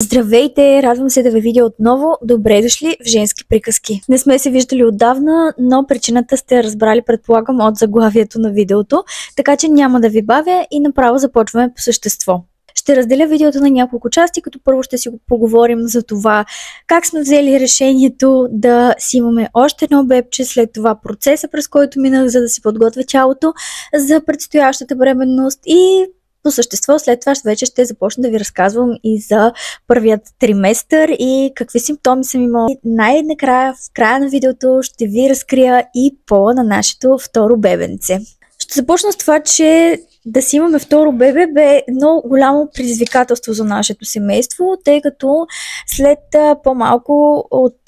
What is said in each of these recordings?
Здравейте, радвам се да ви видя отново. Добре дошли в Женски приказки. Не сме се виждали отдавна, но причината сте разбрали, предполагам, от заглавието на видеото, така че няма да ви бавя и направо започваме по същество. Ще разделя видеото на няколко части, като първо ще си поговорим за това как сме взели решението да си имаме още едно бебче, след това процеса, през който минах, за да си подготвя тялото за предстоящата бременност и по същество след това вече ще започна да ви разказвам и за първият триместър и какви симптоми съм имала. Най-накрая, в края на видеото, ще ви разкрия и пола на нашето второ бебенце. Ще започна с това, че да си имаме второ бебе бе едно голямо предизвикателство за нашето семейство, тъй като след по-малко от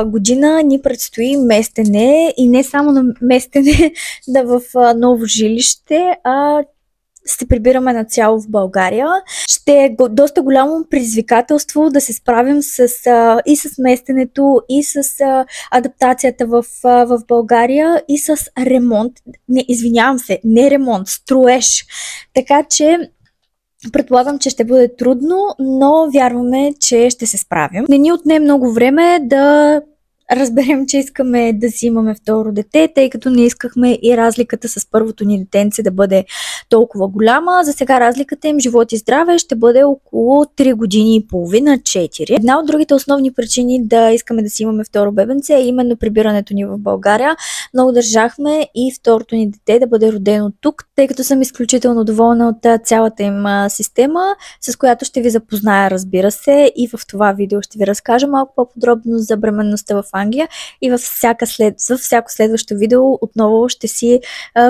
година ни предстои местене и не само на местене да в ново жилище, а се прибираме нацяло в България. Ще е доста голямо предизвикателство да се справим и с местенето, и с адаптацията в България, и с ремонт. Не ремонт, строеж. Така че предполагам, че ще бъде трудно, но вярваме, че ще се справим. Не ни отне много време да разберем, че искаме да си имаме второ дете, тъй като не искахме и разликата с първото ни детенце да бъде толкова голяма. За сега разликата им, живот и здраве, ще бъде около 3 години и половина, 4. Една от другите основни причини да искаме да си имаме второ бебенце е именно прибирането ни в България. Много държахме и второто ни дете да бъде родено тук, тъй като съм изключително доволна от цялата им система, с която ще ви запозная, разбира се, и в това видео ще ви разкажа малко по-подробно за бременността в Англия и във всяко следващо видео отново ще си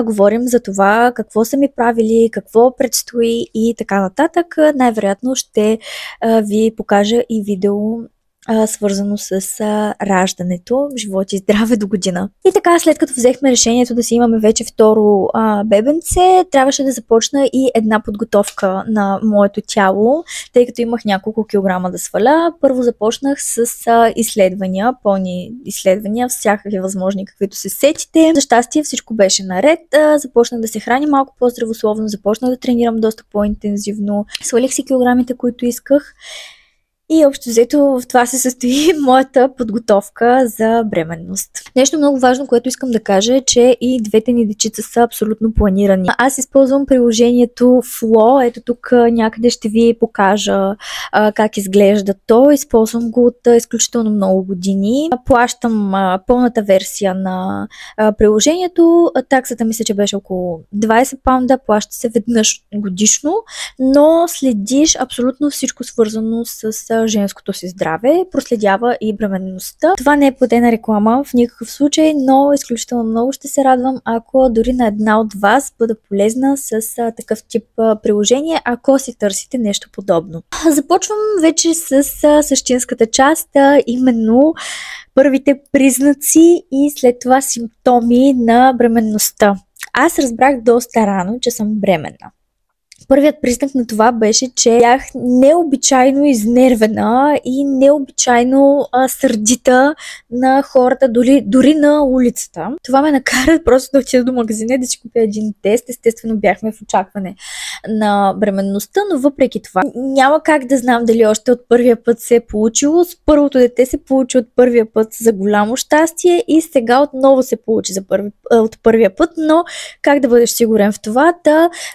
говорим за това какво са ми правили, какво предстои и така нататък. Най-вероятно ще ви покажа и видео свързано с раждането, живот и здраве до година. И така, след като взехме решението да си имаме вече второ бебенце, трябваше да започна и една подготовка на моето тяло, тъй като имах няколко килограма да сваля. Първо започнах с изследвания, пълни изследвания, всякакви възможни, каквито се сетите. За щастие всичко беше наред. Започнах да се храня малко по-здравословно, започнах да тренирам доста по-интензивно. Свалих си килограмите, които исках. И общо взето в това се състои моята подготовка за бременност. Нещо много важно, което искам да кажа е, че и двете ни дечица са абсолютно планирани. Аз използвам приложението Flow, ето тук някъде ще ви покажа как изглежда то. Използвам го от изключително много години. Плащам пълната версия на приложението. Таксата мисля, че беше около 20 паунда. Плаща се веднъж годишно, но следиш абсолютно всичко свързано с женското си здраве, проследява и бременността. Това не е платена реклама в никакъв случай, но изключително много ще се радвам, ако дори на една от вас бъда полезна с такъв тип приложение, ако си търсите нещо подобно. Започвам вече с същинската част, именно първите признаци и след това симптоми на бременността. Аз разбрах доста рано, че съм бременна. Първият признак на това беше, че бях необичайно изнервена и необичайно сърдита на хората, дори на улицата. Това ме накара просто да отида до магазина и да си купя един тест. Естествено бяхме в очакване на бременността, но въпреки това няма как да знам дали още от първия път се е получило. С първото дете се получи от първия път за голямо щастие и сега отново се получи от първия път, но как да бъдеш сигурен в това?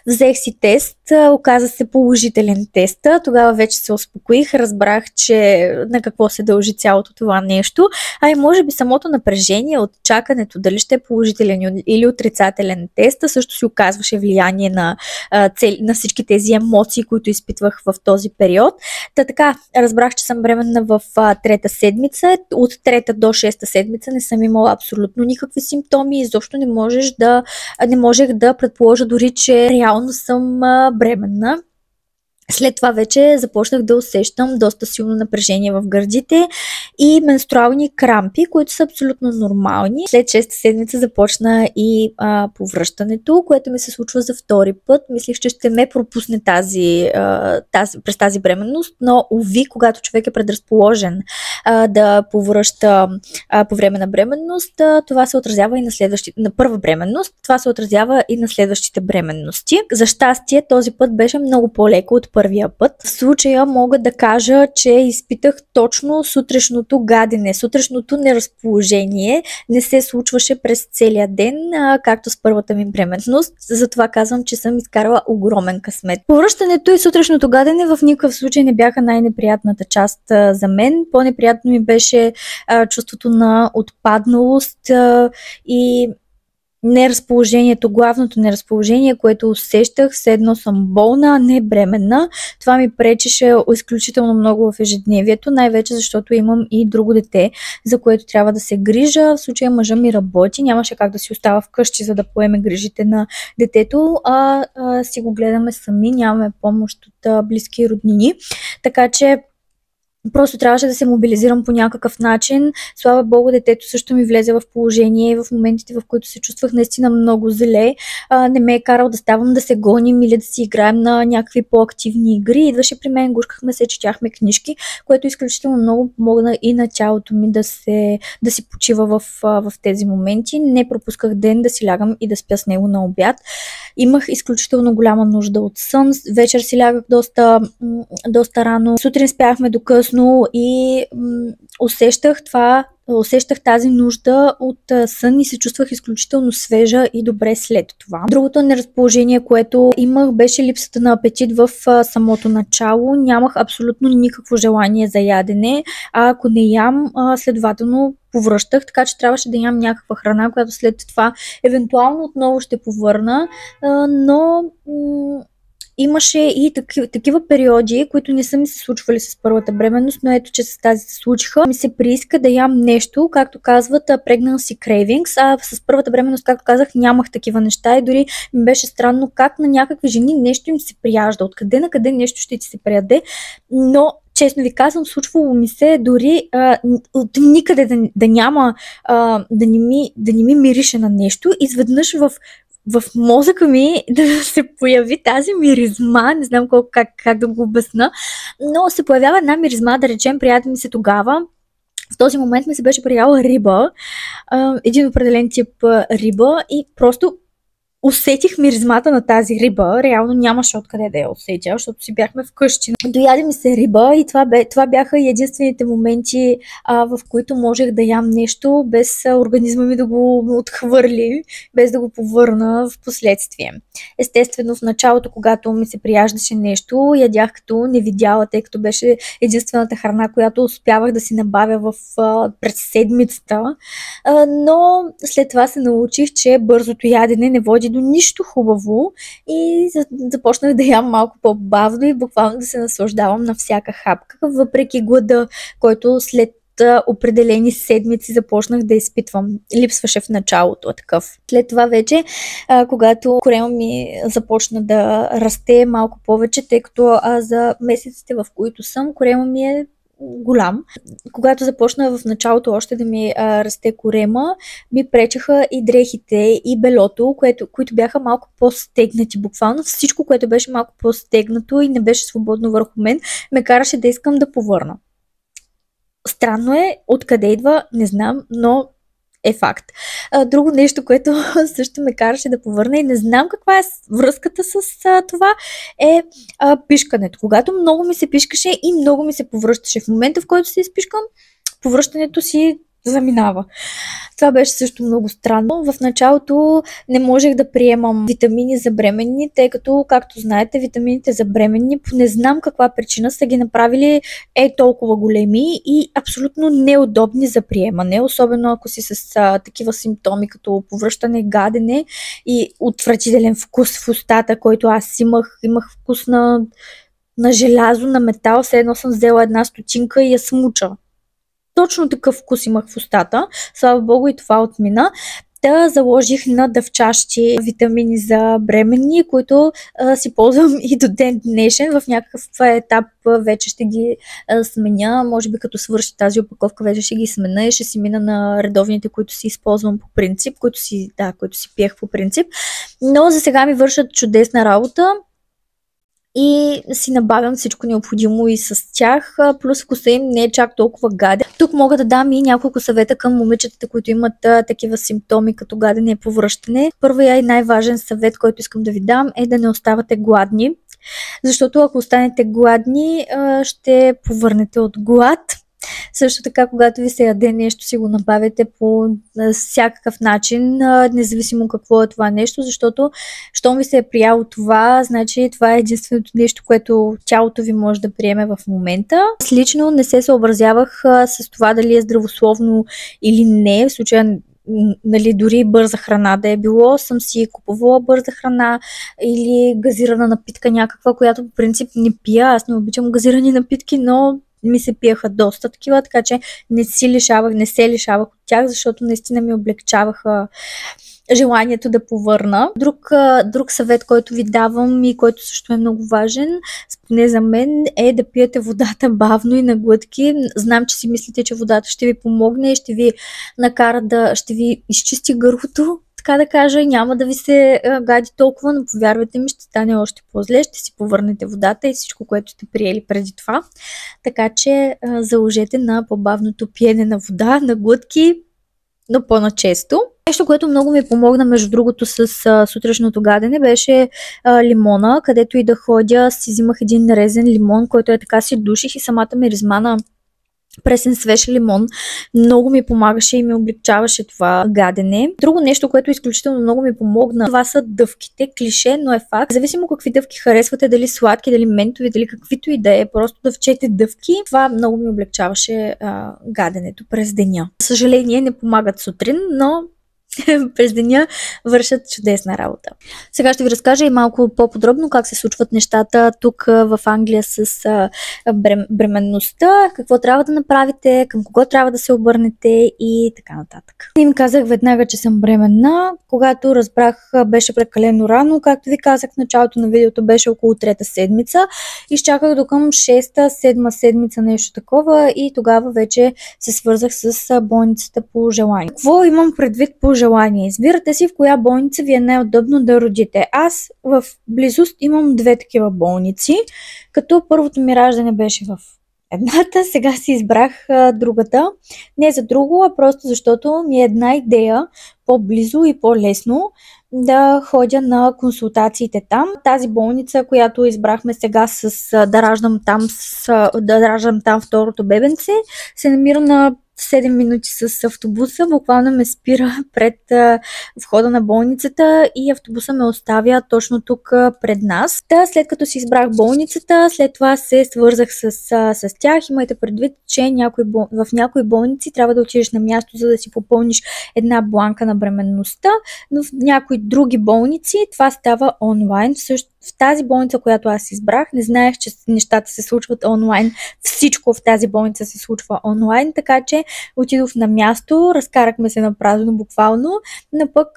Взех си тест. Оказа се положителен теста. Тогава вече се успокоих, разбрах, че на какво се дължи цялото това нещо. А и може би самото напрежение от чакането, дали ще е положителен или отрицателен тест, също си оказваше влияние на всички тези емоции, които изпитвах в този период. Така, разбрах, че съм бременна в трета седмица. От трета до шеста седмица не съм имала абсолютно никакви симптоми. Изобщо не можех да предположа дори, че реално съм бременна. След това вече започнах да усещам доста силно напрежение в гърдите и менструални крампи, които са абсолютно нормални. След 6-та седмица започна и повръщането, което ми се случва за втори път. Мислих, че ще ме пропусне през тази бременност, но уви, когато човек е предразположен да повръща по време на бременност, това се отразява и на първа бременност, това се отразява и на следващите бременности. За щастие, този път беше много по-леко от първия път. В случая мога да кажа, че изпитах точно сутрешното гадене, сутрешното неразположение. Не се случваше през целия ден, както с първата ми бременност. Затова казвам, че съм изкарала огромен късмет. Повръщането и сутрешното гадене в никакъв случай не бяха най-неприятната част за мен. По-неприятно ми беше чувството на отпадналост и неразположението, главното неразположение, което усещах, все едно съм болна, а не бременна. Това ми пречеше изключително много в ежедневието, най-вече защото имам и друго дете, за което трябва да се грижа. В случая мъжа ми работи, нямаше как да си остава вкъщи, за да поеме грижите на детето, си го гледаме сами, нямаме помощ от близки и роднини. Така че просто трябваше да се мобилизирам по някакъв начин. Слава Богу, детето също ми влезе в положение в моментите, в които се чувствах наистина много зле. Не ме е карал да ставам да се гоним или да си играем на някакви по-активни игри. Идваше при мен, гушкахме се, четяхме книжки, което изключително много помогна и на тялото ми да си почива в тези моменти. Не пропусках ден да си лягам и да спя с него на обяд. Имах изключително голяма нужда от сън. Вечер си лягах доста рано. Сутрин спяхме до късно и усещах тази нужда от сън и се чувствах изключително свежа и добре след това. Другото неразположение, което имах, беше липсата на апетит в самото начало. Нямах абсолютно никакво желание за ядене, а ако не ям, следователно повръщах, така че трябваше да ям някаква храна, която след това евентуално отново ще повърна, но имаше и такива периоди, които не са ми се случвали с първата бременност, но ето, че с тази се случиха. Ми се прииска да ям нещо, както казват, pregnancy cravings, а с първата бременност, както казах, нямах такива неща и дори ми беше странно как на някакви жени нещо им се прияжда. Откъде на къде нещо ще ти се прияде, но честно ви казвам, случвало ми се дори от никъде да няма, да не ми мирише на нещо. Изведнъж в мозъка ми да се появи тази миризма, не знам как да го обясна, но се появява една миризма, да речем, приятел ми се тогава. В този момент ми се беше прияла риба, един определен тип риба и просто усетих миризмата на тази риба. Реално нямаше откъде да я усетя, защото си бяхме вкъщи. Дояде ми се риба и това бяха единствените моменти, в които можех да ям нещо, без организма ми да го отхвърли, без да го повърна в последствие. Естествено, в началото, когато ми се прияждаше нещо, ядях като невидяла, тъй като беше единствената храна, която успявах да си набавя през седмицата. Но след това се научих, че бързото ядене не води до нищо хубаво и започнах да ям малко по-бавно и буквално да се наслаждавам на всяка хапка, въпреки глада, който след определени седмици започнах да изпитвам. Липсваше в началото такъв. След това вече, когато корема ми започна да расте малко повече, тъй като за месеците, в които съм, корема ми е голям. Когато започна в началото още да ми расте корема, ми пречеха и дрехите, и белото, които бяха малко по-стегнати. Буквално всичко, което беше малко по-стегнато и не беше свободно върху мен, ме караше да искам да повърна. Странно е, откъде идва, не знам, но е факт. Друго нещо, което също ме караше да повърна и не знам каква е връзката с това, е пишкането. Когато много ми се пишкаше и много ми се повръщаше. В момента, в който се изпишкам, повръщането си заминава. Това беше също много странно. В началото не можех да приемам витамини за бременни, тъй като, както знаете, витамините за бременни по не знам каква причина са ги направили толкова големи и абсолютно неудобни за приемане, особено ако си с такива симптоми, като повръщане, гадене и отвратителен вкус в устата, който аз имах вкус на желязо, на метал, все едно съм взела една стотинка и я смуча. Точно такъв вкус имах в устата. Слава Богу, и това отмина. Заложих на дъвчащи витамини за бременни, които си ползвам и до ден днешен. В някакъв етап вече ще ги сменя. Може би като свърши тази опаковка, вече ще ги смена и ще си мина на редовните, които си използвам по принцип, които си пиех по принцип. Но за сега ми вършат чудесна работа и си набавям всичко необходимо и с тях, плюс вкуса им не е чак толкова гаден. Тук мога да дам и няколко съвета към момичетата, които имат такива симптоми като гадене и повръщане. Първият и най-важен съвет, който искам да ви дам, е да не оставате гладни. защото ако останете гладни, ще повърнете от глад. Също така, когато ви се яде нещо, си го набавяте по всякакъв начин, независимо какво е това нещо, защото щом ви се е прияло това, значи това е единственото нещо, което тялото ви може да приеме в момента. Аз лично не се съобразявах с това дали е здравословно или не, в случая нали, дори бърза храна да е било, съм си купувала бърза храна или газирана напитка някаква, която по принцип не пия. Аз не обичам газирани напитки, но ми се пиеха доста такива, така че не се лишавах от тях, защото наистина ми облегчаваха желанието да повърна. Друг съвет, който ви давам и който също е много важен, поне за мен, е да пиете водата бавно и на глътки. Знам, че си мислите, че водата ще ви помогне и ще ви накара ще ви изчисти гърлото, така да кажа, и няма да ви се гади толкова, но повярвайте ми, ще стане още по-зле, ще си повърнете водата и всичко, което сте приели преди това. Така че заложете на по-бавното пиене на вода, на глътки, но по-начесто. Нещо, което много ми помогна, между другото, с сутрешното гадене, беше лимона, където и да ходя, си взимах един нарезен лимон, който е така си душих и самата миризма на пресен свеж лимон много ми помагаше и ми облегчаваше това гадене. Друго нещо, което изключително много ми помогна, това са дъвките. Клише, но е факт. Зависимо какви дъвки харесвате, дали сладки, дали ментови, дали каквито и да е, просто да вчете дъвки. Това много ми облегчаваше гаденето през деня. За съжаление не помагат сутрин, но през деня вършат чудесна работа. Сега ще ви разкажа и малко по-подробно как се случват нещата тук в Англия с бременността, какво трябва да направите, към кого трябва да се обърнете и така нататък. Им казах веднага, че съм бременна. Когато разбрах, беше прекалено рано. Както ви казах в началото на видеото, беше около 3-та седмица. Изчаках до към 6-та, 7-ма седмица, нещо такова, и тогава вече се свързах с болницата по желание. Какво имам предвид по желание? Избирате си в коя болница ви е най-удобно да родите. Аз в близост имам 2 такива болници, като първото ми раждане беше в едната, сега си избрах другата. Не за друго, а просто защото ми е една идея по-близо и по-лесно да ходя на консултациите там. Тази болница, която избрахме сега да раждам там второто бебенце, се намира на 7 минути с автобуса. Буквално ме спира пред входа на болницата и автобуса ме оставя точно тук пред нас. След като си избрах болницата, след това се свързах с тях. Имайте предвид, че в някои болници трябва да отидеш на място, за да си попълниш една бланка на бременността, но в някои други болници това става онлайн. В тази болница, която аз избрах, не знаех, че нещата се случват онлайн. Всичко в тази болница се случва онлайн, така че отидох на място, разкарахме се на празно буквално, но пък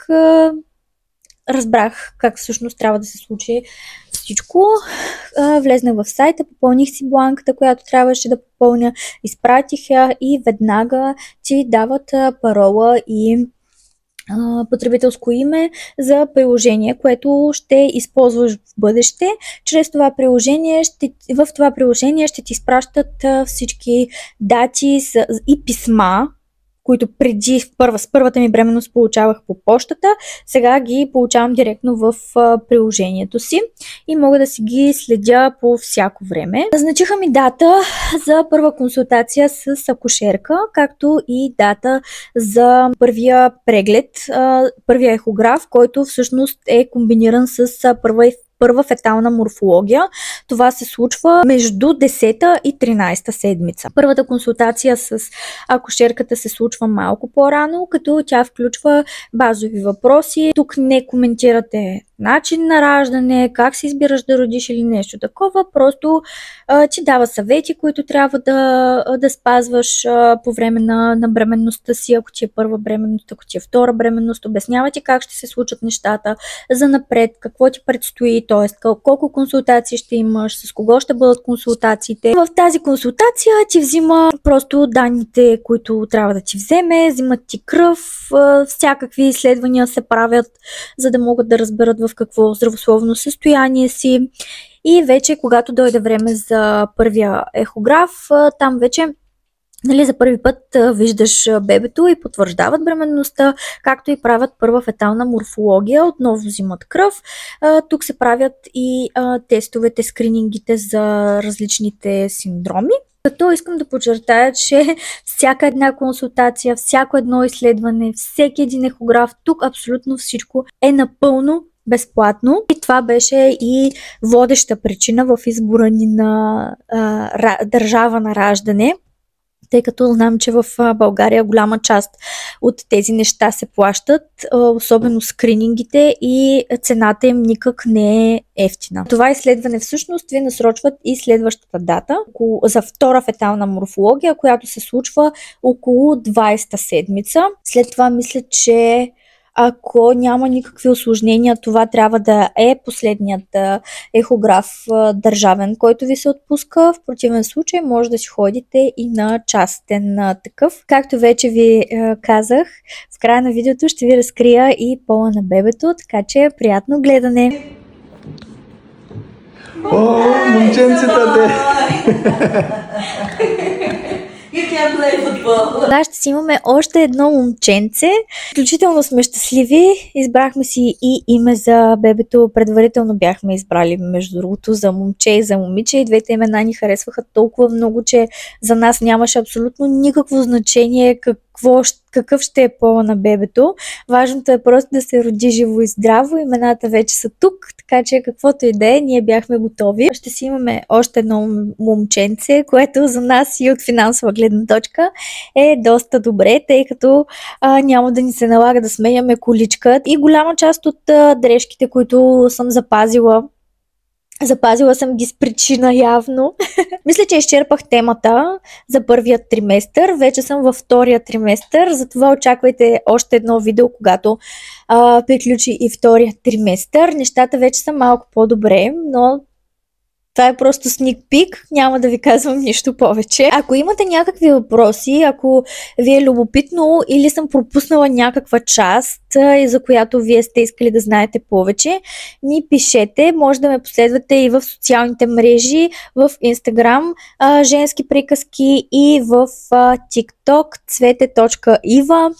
разбрах как всъщност трябва да се случи всичко. Влезнах в сайта, попълних си бланката, която трябваше да попълня, изпратих я и веднага ти дават парола и потребителско име за приложение, което ще използваш в бъдеще. Чрез това приложение в това приложение ще ти изпращат всички дати и писма, които преди с първата ми бременност получавах по почтата, сега ги получавам директно в приложението си и мога да си ги следя по всяко време. Назначиха ми дата за първа консултация с акушерка, както и дата за първия преглед, първия ехограф, който всъщност е комбиниран с първа фетална морфология. Това се случва между 10-та и 13-та седмица. Първата консултация с акушерката се случва малко по-рано, като тя включва базови въпроси. Тук не коментирате начин на раждане, как си избираш да родиш или нещо такова, просто ти дава съвети, които трябва да спазваш по време на бременността си, ако ти е първа бременност, ако ти е втора бременност, обяснява ти как ще се случат нещата за напред, какво ти предстои, т.е. колко консултации ще имаш, с кого ще бъдат консултациите. В тази консултация ти взима просто данните, които трябва да ти взимат ти кръв, всякакви изследвания се правят, за да могат да разберат в какво здравословно състояние си. И вече, когато дойде време за първия ехограф, там вече Нали, за първи път виждаш бебето и потвърждават бременността, както и правят първа фетална морфология, отново взимат кръв. Тук се правят и тестовете, скринингите за различните синдроми. Като искам да подчертая, че всяка една консултация, всяко едно изследване, всеки един ехограф, тук абсолютно всичко е напълно безплатно. И това беше и водеща причина в избора ни на държава на раждане, тъй като знам, че в България голяма част от тези неща се плащат, особено скринингите, и цената им никак не е ефтина. Това изследване всъщност ви насрочват и следващата дата за втора фетална морфология, която се случва около 20-та седмица. След това мисля, че ако няма никакви осложнения, това трябва да е последният ехограф държавен, който ви се отпуска. В противен случай може да си ходите и на частен такъв. Както вече ви казах, в края на видеото ще ви разкрия и пола на бебето, така че приятно гледане! О, момченцата де! Сега ще си имаме още едно момченце. Изключително сме щастливи. Избрахме си и име за бебето. Предварително бяхме избрали, между другото, за момче и за момиче. И двете имена ни харесваха толкова много, че за нас нямаше абсолютно никакво значение какъв ще е пола на бебето. Важното е просто да се роди живо и здраво. Имената вече са тук, така че каквото и да е, ние бяхме готови. Ще си имаме още едно момченце, което за нас и от финансова гледна точка е доста добре, тъй като няма да ни се налага да сменяме количка. И голяма част от дрежките, които съм запазила съм ги с причина явно. Мисля, че изчерпах темата за първият триместър. Вече съм във втория триместър, затова очаквайте още едно видео, когато приключи и втория триместър. Нещата вече са малко по-добре, но това е просто sneak peek, няма да ви казвам нищо повече. Ако имате някакви въпроси, ако ви е любопитно или съм пропуснала някаква част, за която вие сте искали да знаете повече, ми пишете. Може да ме последвате и в социалните мрежи, в Instagram, женски приказки, и в TikTok, cvete.iva.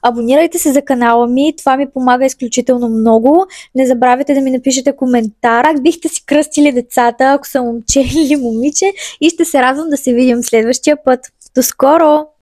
Абонирайте се за канала ми, това ми помага изключително много. Не забравяйте да ми напишете коментар, как бихте си кръстили децата, ако са момче или момиче, и ще се радвам да се видим следващия път. До скоро!